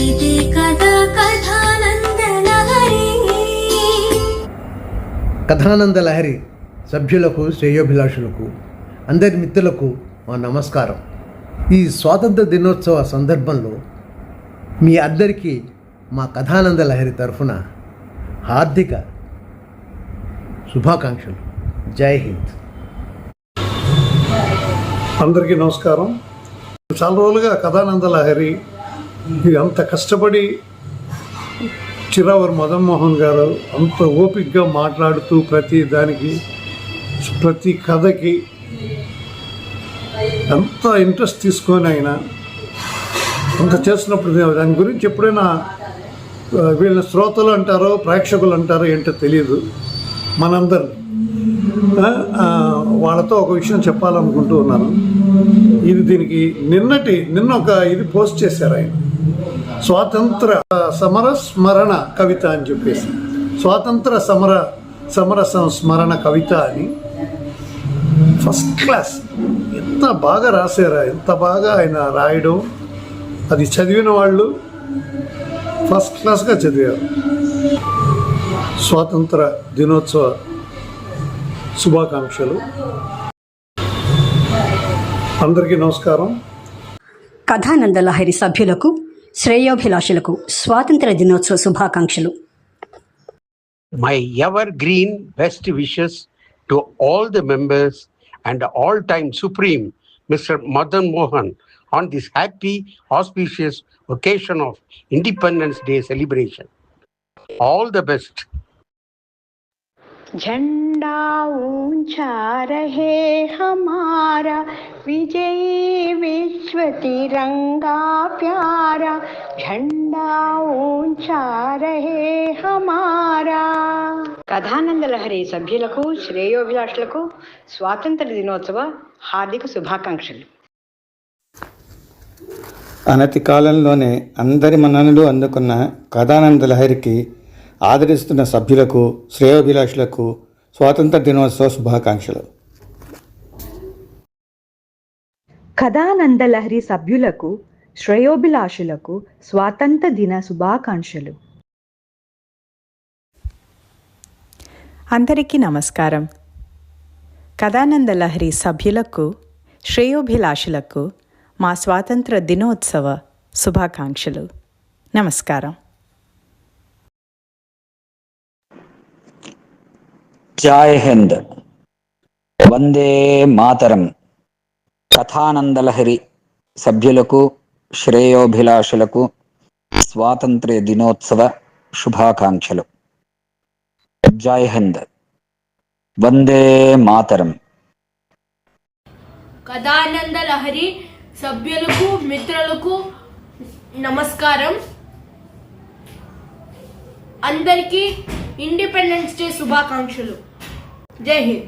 ఇది కథా కథానంద లహరి. కథానంద లహరి సభ్యులకు, శ్రేయోభిలాషులకు, అందరి మిత్రులకు మా నమస్కారం. ఈ స్వాతంత్ర దినోత్సవ సందర్భంలో మీ అందరికీ మా కథానంద లహరి తరఫున హార్దిక శుభాకాంక్షలు. జై హింద్. అందరికీ నమస్కారం. చాలా రోజులుగా కథానంద లహరి అంత కష్టపడి చిరావూరు మదన్ మోహన్ గారు అంత ఓపికగా మాట్లాడుతూ ప్రతి దానికి, ప్రతి కథకి అంత ఇంట్రెస్ట్ తీసుకొని ఆయన అంత చేస్తున్నప్పుడు దాని గురించి ఎప్పుడైనా వీళ్ళ శ్రోతలు అంటారో ప్రేక్షకులు అంటారో ఏంటో తెలియదు. మనందరినీ వాళ్ళతో ఒక విషయం చెప్పాలనుకుంటూ ఉన్నాను. నిన్న ఒక ఇది పోస్ట్ చేశారు ఆయన, స్వాతంత్ర సమర స్మరణ కవిత అని చెప్పేసి, స్వాతంత్ర సమర సంస్మరణ కవిత అని. ఫస్ట్ క్లాస్, ఎంత బాగా రాశారా, ఎంత బాగా ఆయన రాయడం, అది చదివిన వాళ్ళు ఫస్ట్ క్లాస్గా చదివారు. స్వాతంత్ర దినోత్సవ శుభాకాంక్షలు. అందరికీ నమస్కారం. కథానంద లహరి సభ్యులకు, శ్రేయోభిలాషులకు స్వాతంత్ర దినోత్సవ శుభాకాంక్షలు. My evergreen best wishes to all the members and all-time Supreme Mr. Madan Mohan on this happy, auspicious occasion of Independence Day celebration. All the best. झंडा ऊंचा रहे हमारा, विजयी विश्व तिरंगा प्यारा, झंडा ऊंचा रहे हमारा. కథానంద లహరి సభ్యులకు, శ్రేయోభిలాషులకు స్వాతంత్ర దినోత్సవ హార్దిక శుభాకాంక్షలు. అనతి కాలంలోనే అందరి మన్ననలు అందుకున్న కథానంద లహరికి ఆదరిస్తున్న సభ్యులకు, శ్రేయోభిలాషులకు స్వాతంత్ర దినోత్సవ శుభాకాంక్షలు. కథానంద లహరి సభ్యులకు, శ్రేయోభిలాషులకు స్వాతంత్ర దిన శుభాకాంక్షలు. అందరికీ నమస్కారం. కథానంద లహరి సభ్యులకు, శ్రేయోభిలాషులకు మా స్వాతంత్ర దినోత్సవ శుభాకాంక్షలు. నమస్కారం. జై హింద్. వందే మాతరం. కథానంద లహరి సభ్యులకు, శ్రేయోభిలాషులకు స్వాతంత్ర్య దినోత్సవ శుభాకాంక్షలు. జై హింద్. వందే మాతరం. కథానంద లహరి సభ్యులకు, మిత్రులకు నమస్కారం. అందరికీ ఇండిపెండెన్స్ డే శుభాకాంక్షలు. జై హింద్.